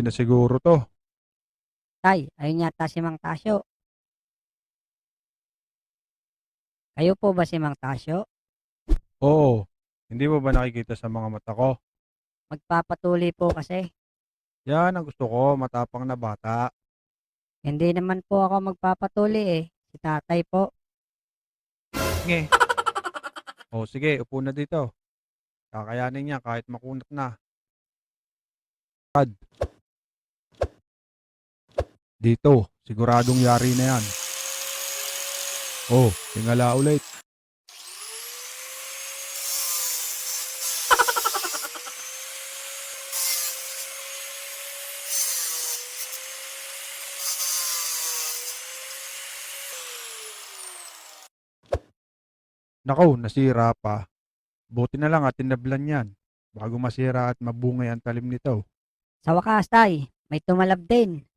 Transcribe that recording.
na siguro to. Tay, ayun yata si Mang Tasyo. Kayo po ba si Mang Tasyo? Oo, hindi mo ba nakikita sa mga mata ko? Magpapatuli po kasi. Yan ang gusto ko, matapang na bata. Hindi naman po ako magpapatuli eh. Si tatay po. Nge. O sige, upo na dito. Kakayanin niya kahit makunat na. Ad, dito, siguradong yari na yan. Oh, tingala ulit. Nako, nasira pa. Buti na lang at tinablan yan. Bago masira at mabungay ang talim nito. Sa wakas tay, may tumalab din.